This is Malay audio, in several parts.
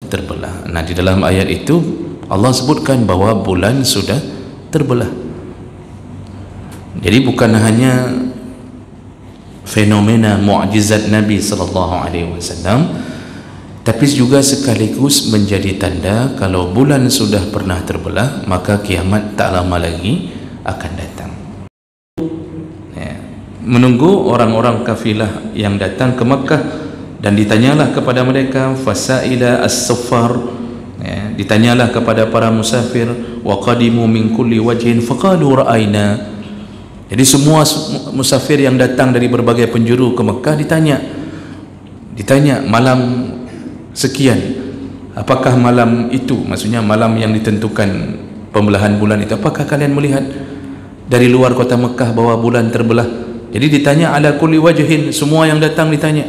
terbelah. Nah, di dalam ayat itu Allah sebutkan bahwa bulan sudah terbelah. Jadi bukan hanya fenomena mukjizat Nabi sallallahu alaihi wasallam, tapi juga sekaligus menjadi tanda kalau bulan sudah pernah terbelah, maka kiamat tak lama lagi akan datang. Ya. Menunggu orang-orang kafilah yang datang ke Makkah, dan ditanyalah kepada mereka fasaila as-suffar, ya, ditanyalah kepada para musafir, wa qadimu min kulli wajhin faqalu ra'ayna. Jadi semua musafir yang datang dari berbagai penjuru ke Mekah ditanya malam sekian, apakah malam itu, maksudnya malam yang ditentukan pembelahan bulan itu, apakah kalian melihat dari luar kota Mekah bahwa bulan terbelah? Jadi ditanya ala kulli wajhin, semua yang datang ditanya.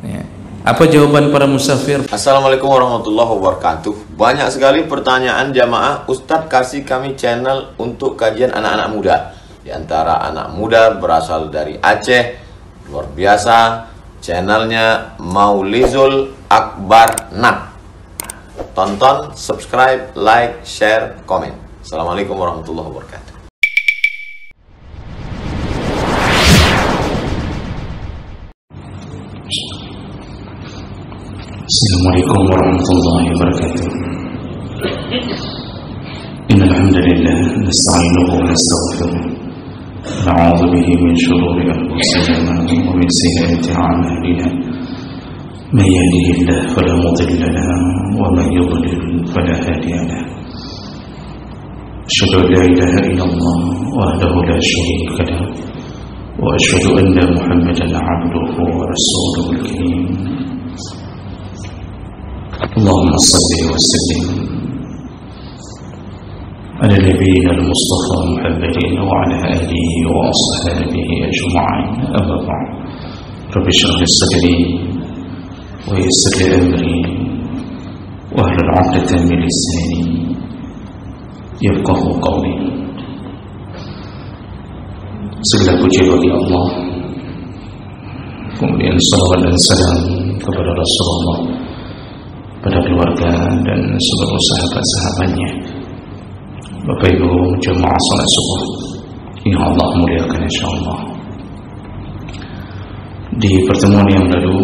Ya. Apa jawaban para musafir? Assalamualaikum warahmatullahi wabarakatuh. Banyak sekali pertanyaan jamaah, Ustadz kasih kami channel untuk kajian anak-anak muda. Di antara anak muda berasal dari Aceh, luar biasa, channelnya Maulizul Akbar Nak. Tonton, subscribe, like, share, komen. Assalamualaikum warahmatullahi wabarakatuh. Assalamualaikum warahmatullahi wabarakatuh. Innal hamdalillah nasta'inuhu wa nastaghfiruh. Na'udzu bihi min shururi anfusina wa min sayyiati a'malina. Man yahdihillahu fala mudilla lahu wa man yudlil fala hadiya lahu. Asyhadu an la ilaha illallah wahdahu la syarika lahu wa asyhadu anna Muhammadan 'abduhu wa rasuluhul karim. Allahumma salli wa sallim ala nabiyyina al-Mustafa Muhammadin wa ala alihi wa ashabihi ajma'in. Amma ba'd. Rabbi shrah li sadri wa yassir li amri wa hlul 'uqdatan min lisani yafqahu qawli. Segala puji bagi Allah, kemudian salawat dan salam kepada Rasulullah, pada keluarga dan seluruh sahabat-sahabatnya. Bapak Ibu jemaah salat subuh yang Allah muliakan insyaallah. Di pertemuan yang lalu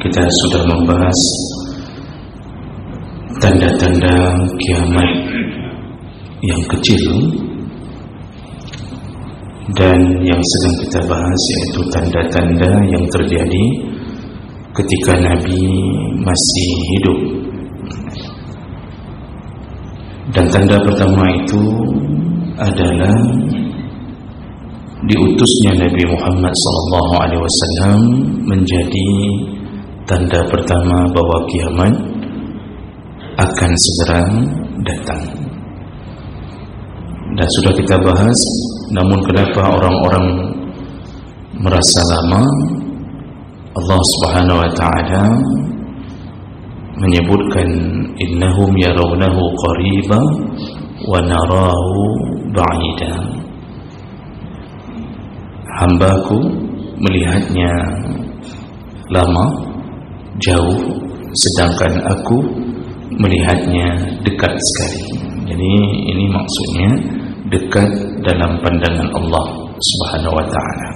kita sudah membahas tanda-tanda kiamat yang kecil, dan yang sedang kita bahas yaitu tanda-tanda yang terjadi ketika Nabi masih hidup. Dan tanda pertama itu adalah diutusnya Nabi Muhammad SAW menjadi tanda pertama bahwa kiamat akan segera datang. Dan sudah kita bahas, namun kenapa orang-orang merasa lama? Allah Subhanahu wa ta'ala menyebutkan innahum yarawnahu qariba wa narahu ba'ida. Hambaku melihatnya lama, jauh, sedangkan aku melihatnya dekat sekali. Jadi ini maksudnya dekat dalam pandangan Allah Subhanahu wa ta'ala.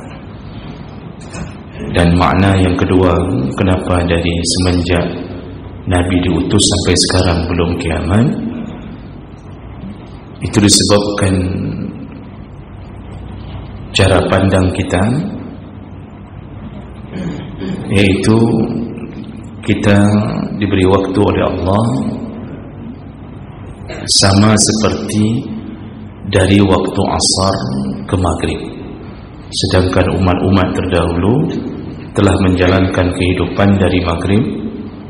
Dan makna yang kedua, kenapa dari semenjak Nabi diutus sampai sekarang belum kiamat, itu disebabkan cara pandang kita, yaitu kita diberi waktu oleh Allah sama seperti dari waktu asar ke maghrib, sedangkan umat-umat terdahulu telah menjalankan kehidupan dari maghrib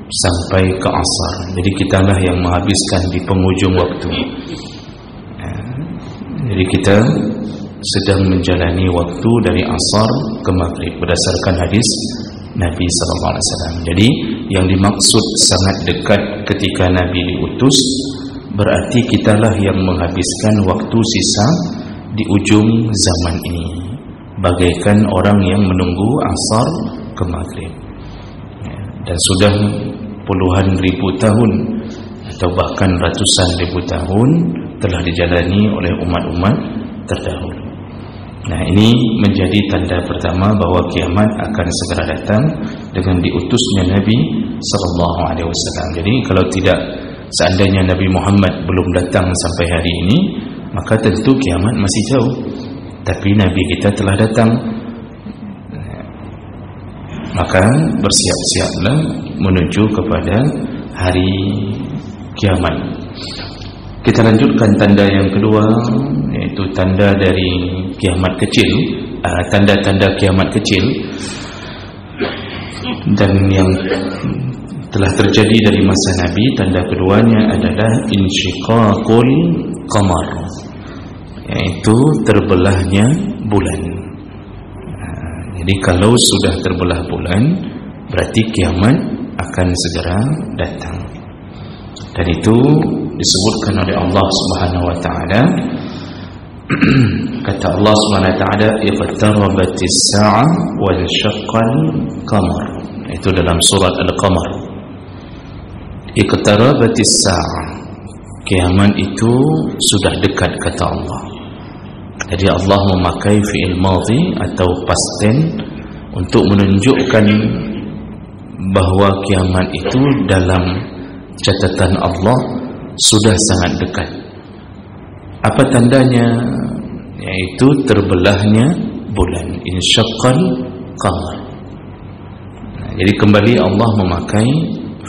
sampai ke asar. Jadi kitalah yang menghabiskan di penghujung waktu. Jadi kita sedang menjalani waktu dari asar ke maghrib berdasarkan hadis Nabi SAW. Jadi yang dimaksud sangat dekat ketika Nabi diutus, berarti kitalah yang menghabiskan waktu sisa di ujung zaman ini, bagaikan orang yang menunggu asar ke maghrib. Dan sudah puluhan ribu tahun atau bahkan ratusan ribu tahun telah dijalani oleh umat-umat terdahulu. Nah, ini menjadi tanda pertama bahwa kiamat akan segera datang dengan diutusnya Nabi sallallahu alaihi wasallam. Jadi kalau tidak, seandainya Nabi Muhammad belum datang sampai hari ini, maka tentu kiamat masih jauh. Tapi Nabi kita telah datang, maka bersiap-siaplah menuju kepada hari kiamat. Kita lanjutkan tanda yang kedua, yaitu tanda dari kiamat kecil, tanda-tanda kiamat kecil, dan yang telah terjadi dari masa Nabi. Tanda keduanya adalah insyiqaqul qamar, yaitu terbelahnya bulan. Jadi kalau sudah terbelah bulan, berarti kiamat akan segera datang. Dan itu disebutkan oleh Allah Subhanahu wa taala. Kata Allah Subhanahu wa taala, iqtarabatis sa'ah wal syaqqal qamar. Itu dalam surat Al-Qamar. Iqtarabatis sa'ah, kiamat itu sudah dekat, kata Allah. Jadi Allah memakai fi'il madhi atau past tense untuk menunjukkan bahwa kiamat itu dalam catatan Allah sudah sangat dekat. Apa tandanya? Yaitu terbelahnya bulan, insyaqqal qamar. Jadi kembali Allah memakai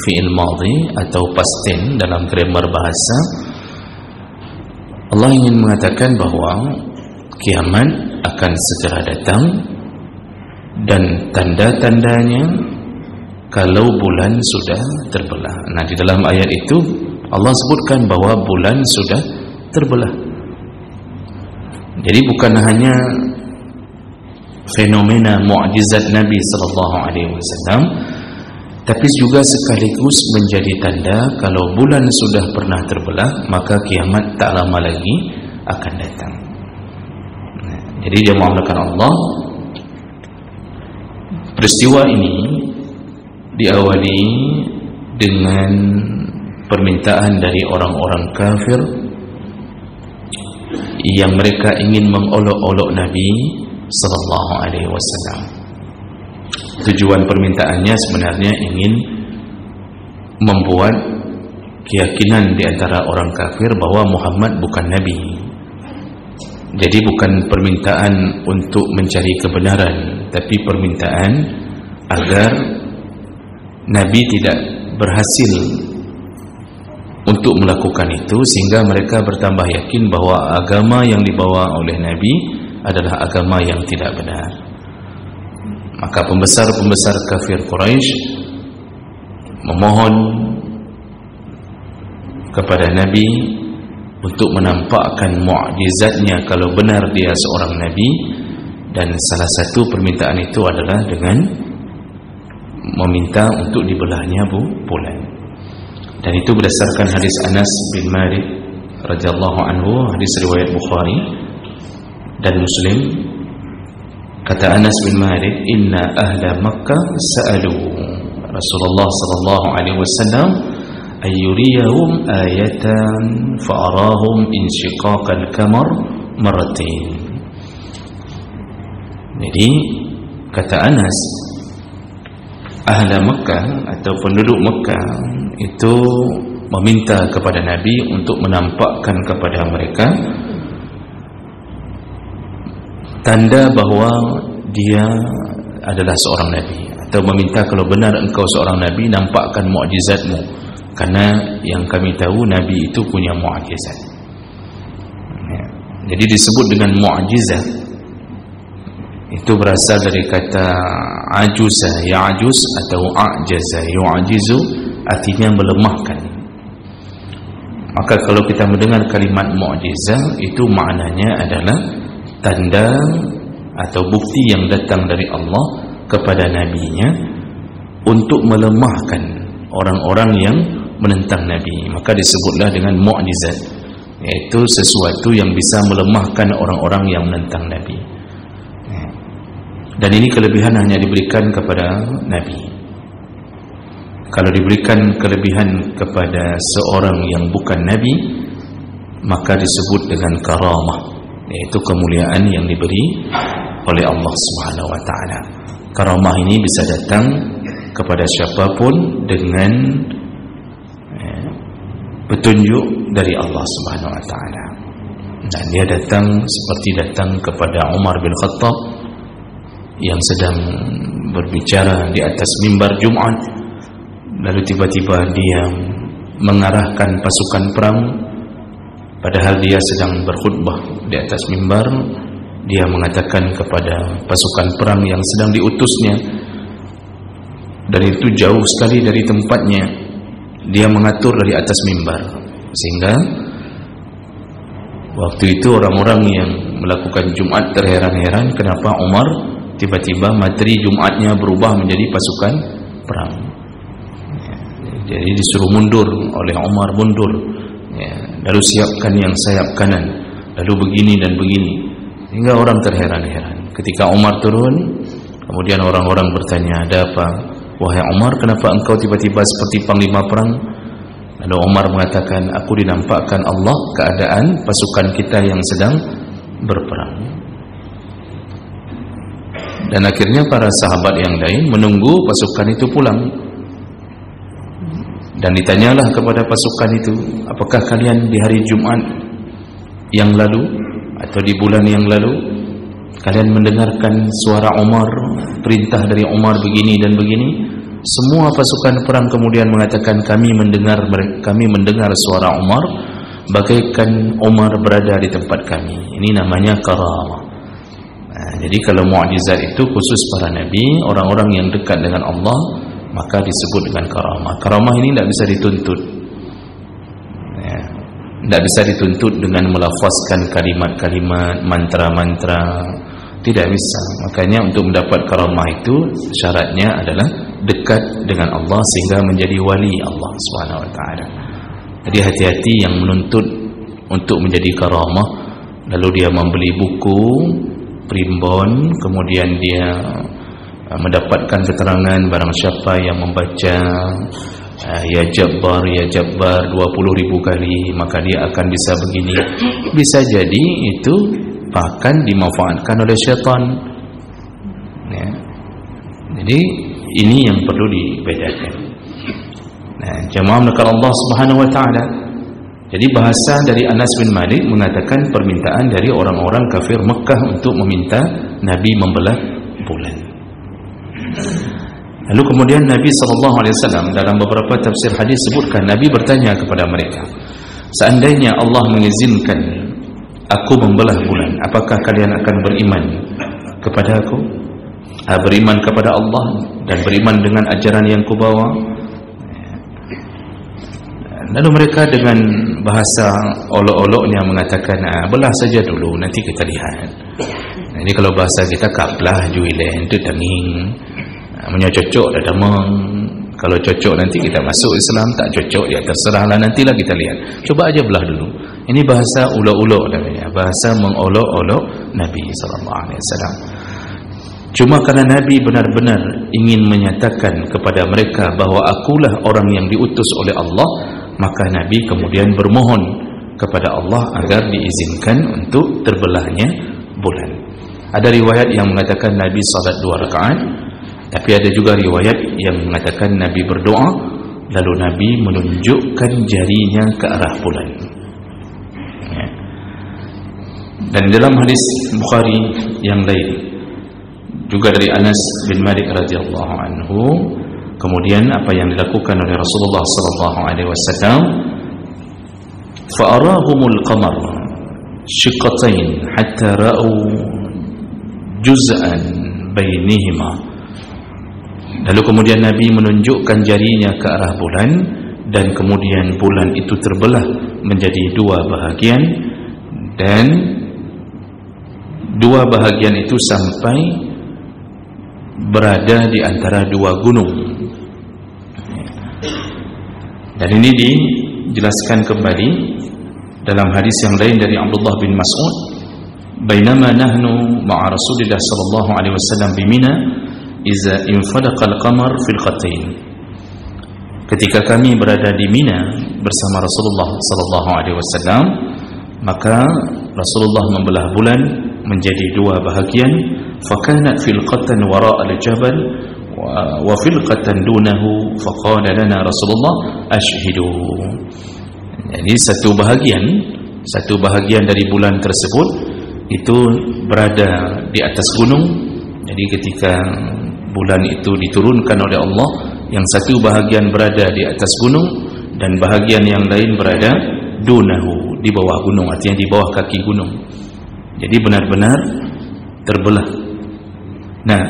fi'il madhi atau past tense dalam grammar bahasa. Allah ingin mengatakan bahwa kiamat akan segera datang, dan tanda-tandanya kalau bulan sudah terbelah. Nah, di dalam ayat itu Allah sebutkan bahwa bulan sudah terbelah. Jadi bukan hanya fenomena mukjizat Nabi sallallahu alaihi wasallam, tapi juga sekaligus menjadi tanda kalau bulan sudah pernah terbelah, maka kiamat tak lama lagi akan datang. Nah, jadi dia mengatakan Allah, peristiwa ini diawali dengan permintaan dari orang-orang kafir yang mereka ingin mengolok-olok Nabi sallallahu alaihi wasallam. Tujuan permintaannya sebenarnya ingin membuat keyakinan di antara orang kafir bahwa Muhammad bukan Nabi. Jadi bukan permintaan untuk mencari kebenaran, tapi permintaan agar Nabi tidak berhasil untuk melakukan itu, sehingga mereka bertambah yakin bahwa agama yang dibawa oleh Nabi adalah agama yang tidak benar. Maka pembesar-pembesar kafir Quraisy memohon kepada Nabi untuk menampakkan mukjizatnya kalau benar dia seorang Nabi, dan salah satu permintaan itu adalah dengan meminta untuk dibelahnya bulan. Dan itu berdasarkan hadis Anas bin Malik radhiyallahu anhu, hadis riwayat Bukhari dan Muslim. Kata Anas bin Malik, inna ahla Makkah sa'alu Rasulullah sallallahu alaihi wasallam ayyuriyahum ayatan fa'arahum insyiqaqal qamar marratain. Jadi kata Anas, ahla Makkah atau penduduk Makkah itu meminta kepada Nabi untuk menampakkan kepada mereka tanda bahwa dia adalah seorang Nabi, atau meminta kalau benar engkau seorang Nabi, nampakkan mukjizatmu, karena yang kami tahu Nabi itu punya mukjizat. Jadi disebut dengan mukjizat itu berasal dari kata ajuza ya'juz atau a'jaza yu'jizu, artinya melemahkan. Maka kalau kita mendengar kalimat mukjizat, itu maknanya adalah tanda atau bukti yang datang dari Allah kepada nabinya untuk melemahkan orang-orang yang menentang Nabi. Maka disebutlah dengan mukjizat, yaitu sesuatu yang bisa melemahkan orang-orang yang menentang Nabi. Dan ini kelebihan hanya diberikan kepada Nabi. kalau diberikan kelebihan kepada seorang yang bukan Nabi, maka disebut dengan karamah, yaitu kemuliaan yang diberi oleh Allah Subhanahu wa taala. Karamah ini bisa datang kepada siapapun dengan petunjuk dari Allah Subhanahu wa taala. Dan dia datang seperti datang kepada Umar bin Khattab yang sedang berbicara di atas mimbar Jumat, lalu tiba-tiba dia mengarahkan pasukan perang, padahal dia sedang berkhutbah di atas mimbar. Dia mengatakan kepada pasukan perang yang sedang diutusnya, dan itu jauh sekali dari tempatnya, dia mengatur dari atas mimbar, sehingga waktu itu orang-orang yang melakukan Jumat terheran-heran kenapa Umar tiba-tiba materi Jumatnya berubah menjadi pasukan perang. Jadi disuruh mundur oleh Umar, mundur, lalu siapkan yang sayap kanan, lalu begini dan begini, hingga orang terheran-heran. Ketika Umar turun, kemudian orang-orang bertanya, ada apa? Wahai Umar, kenapa engkau tiba-tiba seperti panglima perang? Lalu Umar mengatakan, aku dinampakkan Allah keadaan pasukan kita yang sedang berperang. Dan akhirnya para sahabat yang lain menunggu pasukan itu pulang. Dan ditanyalah kepada pasukan itu, apakah kalian di hari Jumat yang lalu atau di bulan yang lalu kalian mendengarkan suara Umar, perintah dari Umar begini dan begini? Semua pasukan perang kemudian mengatakan, kami mendengar suara Umar bagaikan Umar berada di tempat kami. Ini namanya karamah. Jadi kalau mukjizat itu khusus para nabi, orang-orang yang dekat dengan Allah, maka disebut dengan karamah. Karamah ini tidak bisa dituntut, tidak bisa dituntut dengan melafazkan kalimat-kalimat, mantra-mantra, tidak bisa. Makanya untuk mendapat karamah itu syaratnya adalah dekat dengan Allah sehingga menjadi wali Allah Subhanahu wa taala. Jadi hati-hati yang menuntut untuk menjadi karamah, lalu dia membeli buku primbon, kemudian dia mendapatkan keterangan barang siapa yang membaca ya Jabbar 20.000 kali maka dia akan bisa begini. Bisa jadi itu bahkan dimanfaatkan oleh syaitan, ya. Jadi ini yang perlu dibedakan. Nah, jamaah menekar Allah Subhanahu wa taala. Jadi bahasa dari Anas bin Malik mengatakan permintaan dari orang-orang kafir Mekah untuk meminta Nabi membelah bulan. Lalu kemudian Nabi SAW dalam beberapa tafsir hadis sebutkan, Nabi bertanya kepada mereka, seandainya Allah mengizinkan aku membelah bulan, apakah kalian akan beriman kepada aku? Beriman kepada Allah dan beriman dengan ajaran yang kubawa? Lalu mereka dengan bahasa olok-oloknya mengatakan, belah saja dulu, nanti kita lihat. Jadi kalau bahasa kita, kaplah juilen itu denging, menyocok dah damang. Kalau cocok nanti kita masuk Islam, tak cocok ya terserahlah, nantilah kita lihat. Coba aja belah dulu. Ini bahasa ulok-ulok namanya, bahasa mengolok-olok Nabi SAW. Cuma karena Nabi benar-benar ingin menyatakan kepada mereka bahwa akulah orang yang diutus oleh Allah, maka Nabi kemudian bermohon kepada Allah agar diizinkan untuk terbelahnya bulan. Ada riwayat yang mengatakan Nabi salat 2 rakaat, tapi ada juga riwayat yang mengatakan Nabi berdoa, lalu Nabi menunjukkan jarinya ke arah bulan. Dan dalam hadis Bukhari yang lain juga dari Anas bin Malik radhiyallahu anhu, kemudian apa yang dilakukan oleh Rasulullah sallallahu alaihi wasallam, fa'arahumul qamar shiqqatain hatta ra'u juz'an bainihima. Lalu kemudian Nabi menunjukkan jarinya ke arah bulan, dan kemudian bulan itu terbelah menjadi 2 bahagian, dan 2 bahagian itu sampai berada di antara 2 gunung. Dan ini dijelaskan kembali dalam hadis yang lain dari Abdullah bin Mas'ud, bainama nahnu ma'a Rasulillah sallallahu alaihi wasallam bi Mina iza infalaqa al-qamar fil qatain. ketika kami berada di Mina bersama Rasulullah sallallahu alaihi wasallam, maka Rasulullah membelah bulan menjadi dua bahagian, fakanat filqatan wara' al-jabal wa filqatan dunahu, faqala lana Rasulullah ashhidu. Jadi satu bahagian dari bulan tersebut itu berada di atas gunung. Jadi ketika bulan itu diturunkan oleh Allah, yang satu bahagian berada di atas gunung dan bahagian yang lain berada dunahu, di bawah gunung, artinya di bawah kaki gunung. Jadi benar-benar terbelah. Nah,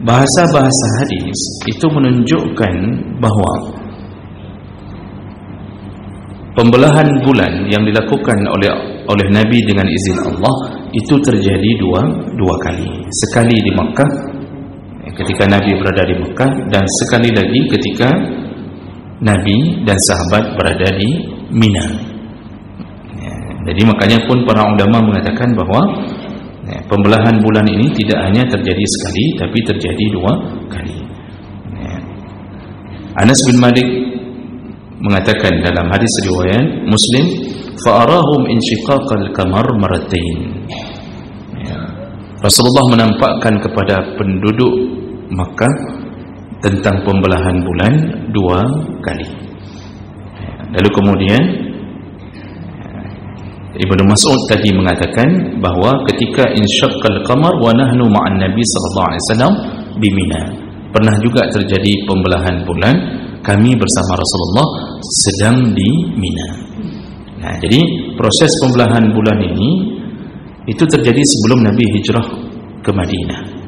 bahasa-bahasa hadis itu menunjukkan bahwa pembelahan bulan yang dilakukan oleh Nabi dengan izin Allah itu terjadi dua kali. Sekali di Makkah ketika Nabi berada di Makkah, dan sekali lagi ketika Nabi dan sahabat berada di Mina. Jadi makanya pun para ulama mengatakan bahwa pembelahan bulan ini tidak hanya terjadi sekali, tapi terjadi dua kali. Anas bin Malik mengatakan dalam hadis riwayat Muslim, fa'arahum insyiqaqal qamar marratain. Rasulullah menampakkan kepada penduduk Makkah tentang pembelahan bulan dua kali. Lalu kemudian Ibnu Mas'ud tadi mengatakan bahawa ketika insyaqqal qamar wa nahnu ma'an Nabi sallallahu alaihi wasallam bi Mina, pernah juga terjadi pembelahan bulan, kami bersama Rasulullah sedang di Mina. Nah, jadi proses pembelahan bulan ini itu terjadi sebelum Nabi hijrah ke Madinah.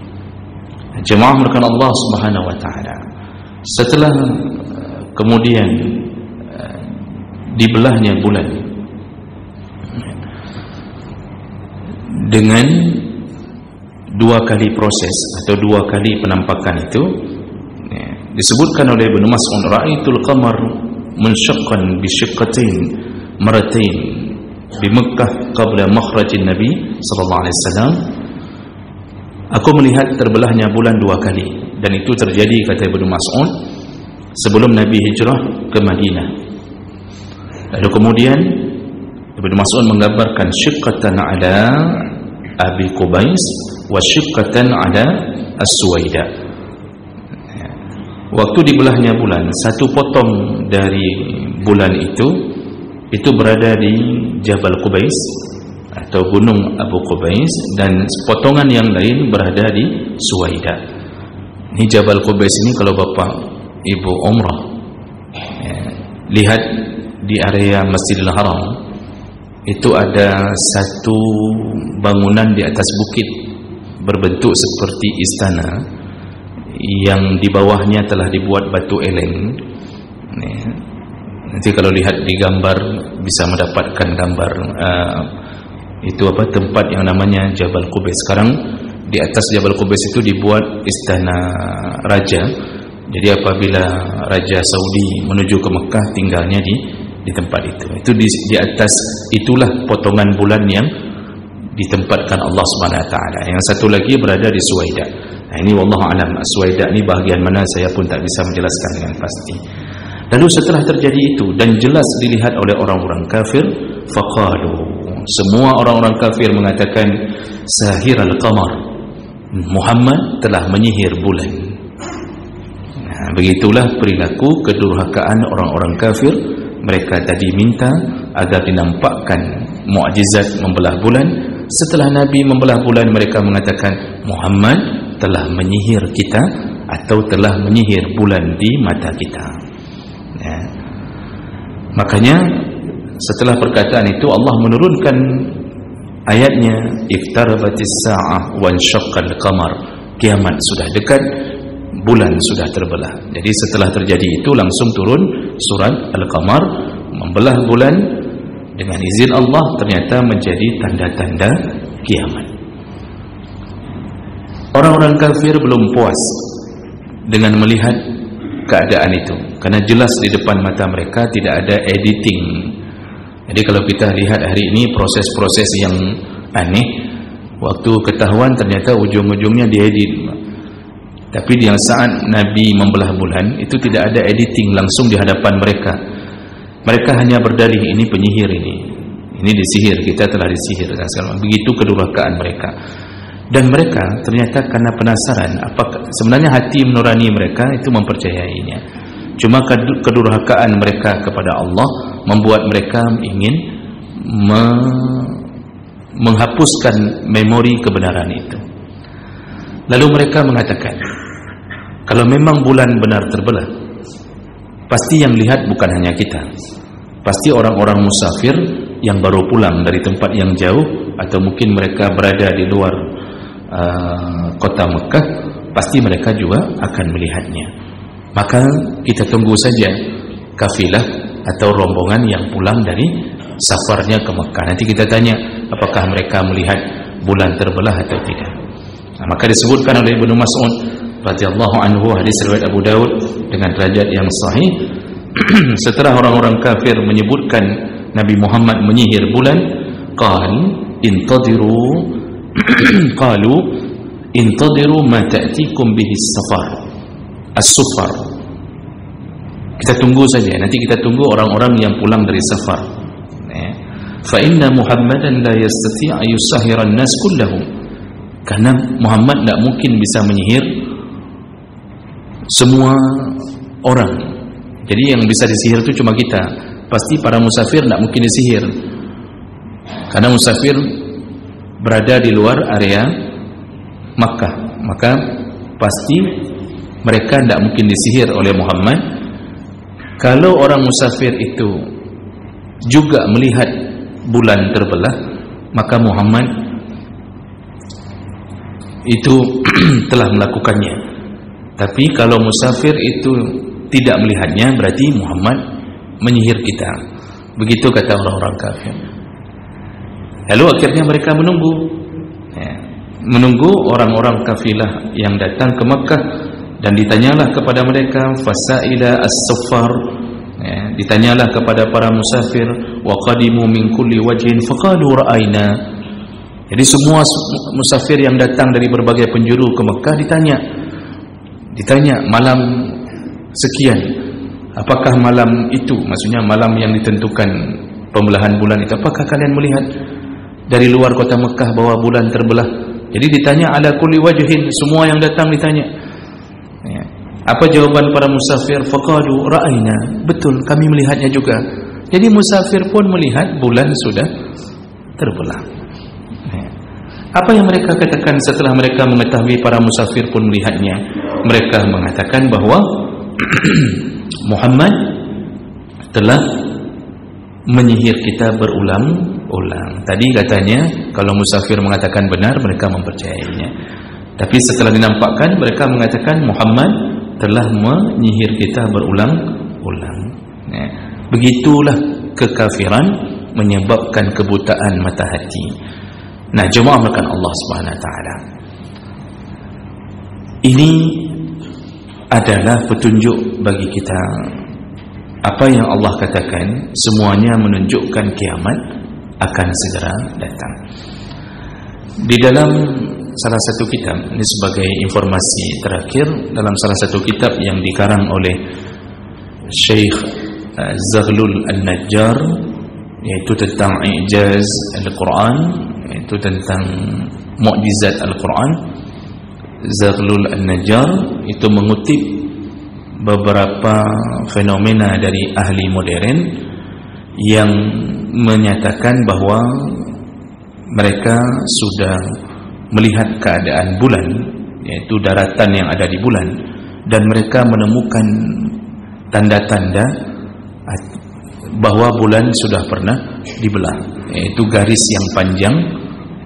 Jemaah melakukan Allah Subhanahu wa taala. Setelah kemudian dibelahnya bulan dengan dua kali proses atau dua kali penampakan itu, disebutkan oleh Ibnu Mas'ud, ra'aitul qamar munshaqqan bi shiqqatain maratain di Makkah qabla makhrajin Nabi sallallahu alaihi wasallam. Aku melihat terbelahnya bulan dua kali, dan itu terjadi, kata Ibnu Mas'ud, sebelum Nabi hijrah ke Madinah. Lalu kemudian Ibnu Mas'ud menggambarkan syiqqatan ala Abi Qubais wa syiqqatan ala As-Suwaidah. Waktu dibelahnya bulan, satu potong dari bulan itu berada di Jabal Qubais atau Gunung Abu Qubais, dan potongan yang lain berada di Suwaidah. Ini Jabal Qubais ini kalau Bapak Ibu umrah, lihat di area Masjidil Haram, itu ada satu bangunan di atas bukit berbentuk seperti istana, yang di bawahnya telah dibuat batu eleng. Nanti kalau lihat di gambar bisa mendapatkan gambar itu apa, tempat yang namanya Jabal Qubais. Sekarang di atas Jabal Qubais itu dibuat istana raja. Jadi apabila Raja Saudi menuju ke Mekah, tinggalnya di tempat itu. Itu di atas itulah potongan bulan yang ditempatkan Allah Subhanahu wa taala. Yang satu lagi berada di Suwaidah. Nah, ini wallahu alam, Suwaidah ini bahagian mana saya pun tak bisa menjelaskan dengan pasti. Lalu setelah terjadi itu dan jelas dilihat oleh orang-orang kafir, faqalu, semua orang-orang kafir mengatakan, sahiral qamar, Muhammad telah menyihir bulan. Nah, begitulah perilaku kedurhakaan orang-orang kafir. Mereka tadi minta agar dinampakkan mukjizat membelah bulan. Setelah Nabi membelah bulan, mereka mengatakan Muhammad telah menyihir kita atau telah menyihir bulan di mata kita. Ya. Makanya setelah perkataan itu Allah menurunkan ayatnya, iqtarabatis sa'ah wa insyaqqal qamar, kiamat sudah dekat, bulan sudah terbelah. Jadi setelah terjadi itu langsung turun surat Al-Qamar, membelah bulan dengan izin Allah, ternyata menjadi tanda-tanda kiamat. Orang-orang kafir belum puas dengan melihat keadaan itu, karena jelas di depan mata mereka tidak ada editing. Jadi kalau kita lihat hari ini proses-proses yang aneh, waktu ketahuan ternyata ujung-ujungnya diedit. Tapi di saat Nabi membelah bulan, itu tidak ada editing langsung di hadapan mereka. Mereka hanya berdalih, ini penyihir, ini disihir, kita telah disihir. Begitu kedurhakaan mereka. Dan mereka ternyata karena penasaran, apakah sebenarnya hati nurani mereka itu mempercayainya. Cuma kedurhakaan mereka kepada Allah membuat mereka ingin menghapuskan memori kebenaran itu. Lalu mereka mengatakan, kalau memang bulan benar terbelah, pasti yang lihat bukan hanya kita, pasti orang-orang musafir yang baru pulang dari tempat yang jauh, atau mungkin mereka berada di luar kota Mekah, pasti mereka juga akan melihatnya. Maka kita tunggu saja kafilah atau rombongan yang pulang dari safarnya ke Mekah. Nanti kita tanya apakah mereka melihat bulan terbelah atau tidak. Nah, maka disebutkan oleh Ibnu Mas'ud radhiyallahu anhu, hadis riwayat Abu Daud dengan derajat yang sahih, setelah orang-orang kafir menyebutkan Nabi Muhammad menyihir bulan, qalu intadiru ma ta'tikum bihi as-safar. Kita tunggu saja, nanti kita tunggu orang-orang yang pulang dari safar. Fa inna Muhammadan la yastati' yusahhira an-nas kullahum. Karena Muhammad tidak mungkin bisa menyihir semua orang. Jadi yang bisa disihir itu cuma kita. Pasti para musafir tidak mungkin disihir, karena musafir berada di luar area Makkah. Maka pasti mereka tidak mungkin disihir oleh Muhammad. Kalau orang musafir itu juga melihat bulan terbelah, maka Muhammad itu telah melakukannya. Tapi kalau musafir itu tidak melihatnya, berarti Muhammad menyihir kita. Begitu kata orang-orang kafir. Lalu akhirnya mereka menunggu orang-orang kafilah yang datang ke Makkah, dan ditanyalah kepada mereka, fasaila as-saffar, ditanyalah kepada para musafir, wa qadimu min kulli wajhin faqalu ra'ayna. Jadi semua musafir yang datang dari berbagai penjuru ke Makkah ditanya malam sekian, apakah malam itu, maksudnya malam yang ditentukan pembelahan bulan itu, apakah kalian melihat dari luar kota Mekah bahwa bulan terbelah? Jadi ditanya ala kulli wajhin, semua yang datang ditanya. Apa jawaban para musafir? Faqalu ra'ayna, betul kami melihatnya juga. Jadi musafir pun melihat bulan sudah terbelah. Apa yang mereka katakan setelah mereka mengetahui para musafir pun melihatnya? Mereka mengatakan bahwa Muhammad telah menyihir kita berulang-ulang. Tadi katanya kalau musafir mengatakan benar, mereka mempercayainya. Tapi setelah dinampakkan, mereka mengatakan Muhammad telah menyihir kita berulang-ulang. Begitulah kekafiran menyebabkan kebutaan mata hati. Nah, jemaah melakukan Allah Subhanahu wa taala. Ini adalah petunjuk bagi kita. Apa yang Allah katakan semuanya menunjukkan kiamat akan segera datang. Di dalam salah satu kitab, ini sebagai informasi terakhir, dalam salah satu kitab yang dikarang oleh Syekh Zaghlul An-Najjar, yaitu tentang Ijaz Al-Quran, yaitu tentang mukjizat Al-Quran, Zaghlul An-Najjar itu mengutip beberapa fenomena dari ahli modern yang menyatakan bahwa mereka sudah melihat keadaan bulan, yaitu daratan yang ada di bulan, dan mereka menemukan tanda-tanda bahwa bulan sudah pernah dibelah, yaitu garis yang panjang,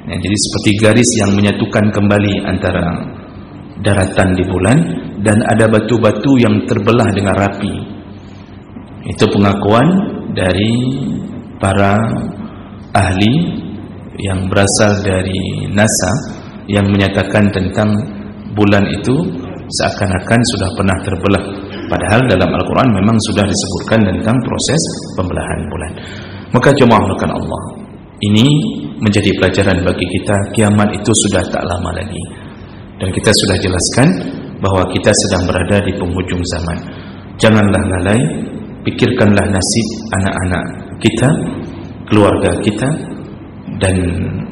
jadi seperti garis yang menyatukan kembali antara daratan di bulan, dan ada batu-batu yang terbelah dengan rapi. Itu pengakuan dari para ahli yang berasal dari NASA yang menyatakan tentang bulan itu seakan-akan sudah pernah terbelah, padahal dalam Al-Quran memang sudah disebutkan tentang proses pembelahan bulan. Maka jemaah melakukan Allah, ini menjadi pelajaran bagi kita. Kiamat itu sudah tak lama lagi, dan kita sudah jelaskan bahawa kita sedang berada di penghujung zaman. Janganlah lalai, pikirkanlah nasib anak-anak kita, keluarga kita. Dan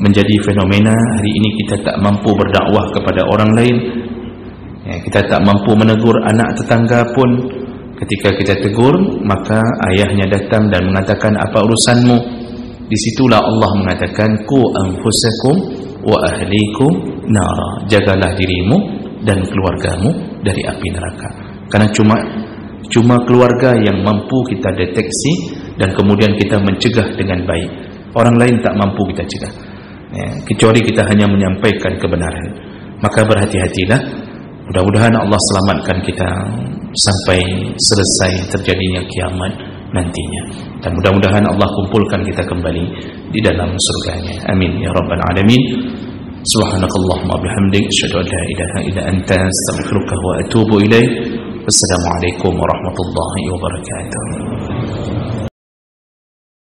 menjadi fenomena hari ini kita tak mampu berdakwah kepada orang lain, kita tak mampu menegur anak tetangga pun. Ketika kita tegur, maka ayahnya datang dan mengatakan, apa urusanmu? Disitulah Allah mengatakan, qu anfusakum wa ahlikum nara, jagalah dirimu dan keluargamu dari api neraka. Karena cuma keluarga yang mampu kita deteksi dan kemudian kita mencegah dengan baik. Orang lain tak mampu kita cegah, kecuali kita hanya menyampaikan kebenaran. Maka berhati-hatilah. Mudah-mudahan Allah selamatkan kita sampai selesai terjadinya kiamat nantinya, dan mudah-mudahan Allah kumpulkan kita kembali di dalam surganya. Amin ya rabbal alamin. Subhanakallahumma bihamdik, asyhadu an la ilaha illa anta, astaghfiruka wa atubu ilaik. Wassalamualaikum warahmatullahi wabarakatuh.